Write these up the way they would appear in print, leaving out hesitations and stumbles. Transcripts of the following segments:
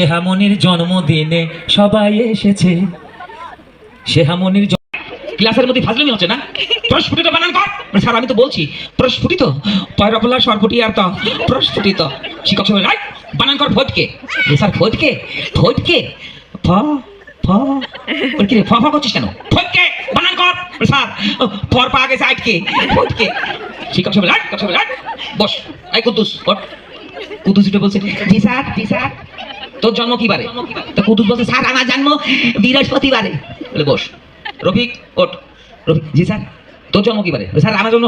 শেহামনির জন্মদিনে সবাই এসেছে। শেহামনির ক্লাসের মধ্যে ফাজলামি হচ্ছে না? প্রস্ফুটিত বানান কর। স্যার আমি তো বলছি প্রস্ফুটিত, পয়রাফলা সরফুটি আর তো প্রস্ফুটিত। শিক্ষক সাহেব রাইট বানান কর ফটকে। স্যার ফটকে ফটকে ফ ফ ওর কি রে ফ ফ করছিস কেন? ফটকে বানান কর। স্যার ফর পা গেছে আটকে ফটকে। শিক্ষক সাহেব রাইট, শিক্ষক সাহেব রাইট। বস এই কুদ্দুস বস। কুদ্দুস এটা বলছে জি স্যার জি স্যার। তোর জন্ম কি বারে? তো কুদ্দুস বলছে স্যার আমার জন্ম বৃহস্পতিবারে। বলে বস। রফিক ওঠ। রফিক জি স্যার। তোর জন্ম কি বারে? স্যার আমার জন্য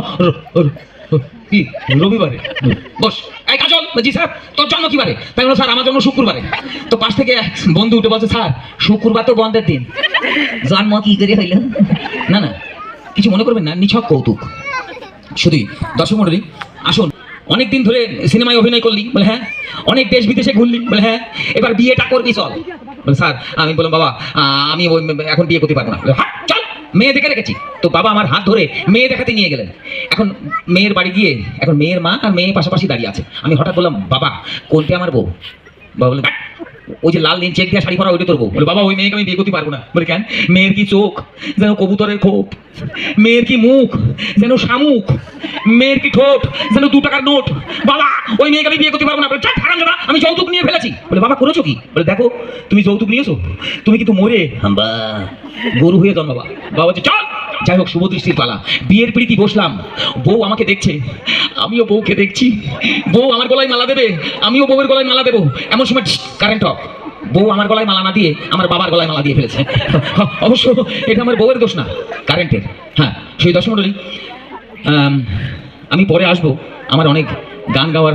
কি রবিবারে। বস। এই কাজল জি স্যার তোর জন্ম কি বারে? তাই বলো স্যার আমার জন্য শুক্রবারে। তো পাশ থেকে বন্ধু উঠে বলছে স্যার শুক্রবার তো বন্ধের দিন, জন্ম কি করে হইল? না না কিছু মনে করবেন না, নিছক কৌতুক। শুধু দর্শক মণ্ডলী আসুন, অনেকদিন ধরে সিনেমায় অভিনয় করলি? বলে হ্যাঁ। অনেক দেশ বিদেশে ঘুরলি? বলে হ্যাঁ। এবার বিয়েটা করবি চল। বলে স্যার আমি বললাম বাবা আমি এখন বিয়ে করতে পারবো না। হ্যাঁ চল মেয়ে দেখে রেখেছি। তো বাবা আমার হাত ধরে মেয়ে দেখাতে নিয়ে গেলেন। এখন মেয়ের বাড়ি গিয়ে এখন মেয়ের মা আর মেয়ে পাশাপাশি দাঁড়িয়ে আছে। আমি হঠাৎ বললাম বাবা কোনটা আমার বউ? বাবা বলে ওই যে লাল নীল চেক দিয়ে শাড়ি পরা ওইটা তোর বউ। বলে বাবা ওই মেয়েকে আমি বিয়ে করতে পারবো না। বলে কেন? মেয়ের কি চোখ যেন কবুতরের খোপ, মেয়ের কি মুখ যেন শামুক, মেয়ের কি ঠোঁট যেন 2 টাকার নোট। বাবা ওই মেয়েকে আমি বিয়ে করতে পারবো না। বলে হারামজাদা আমি যৌতুক নিয়ে ফেলেছি। বলে বাবা করেছো কি? বলে দেখো তুমি যৌতুক নিয়েছো, তুমি কিন্তু মরে হাম্বা গরু হয়ে জন্মাবা। বাবা বলছে চল। যাই হোক শুভ দৃষ্টির পালা, বিয়ের প্রীতি বসলাম। বউ আমাকে দেখছে, আমিও বউকে দেখছি। বউ আমার গলায় মালা দেবে, আমিও বউয়ের গলায় মালা দেবো। এমন সময় কারেন্ট অফ। বউ আমার গলায় মালা না দিয়ে আমার বাবার গলায় মালা দিয়ে ফেলেছে। অবশ্য এটা আমার বউয়ের দোষ না, কারেন্টের। হ্যাঁ সেই দর্শক মণ্ডলী আমি পরে আসবো, আমার অনেক গান গাওয়ার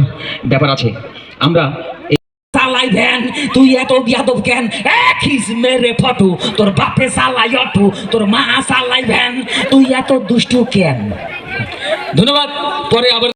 ব্যাপার আছে। আমরা চালাই ভ্যান তুই এত বিয়াদব কেন? খিস মেরে ফটো তোর বাপে চালাই অটো, তোর মা চালাই ভ্যান তুই এত দুষ্টু কেন? ধন্যবাদ। পরে আবার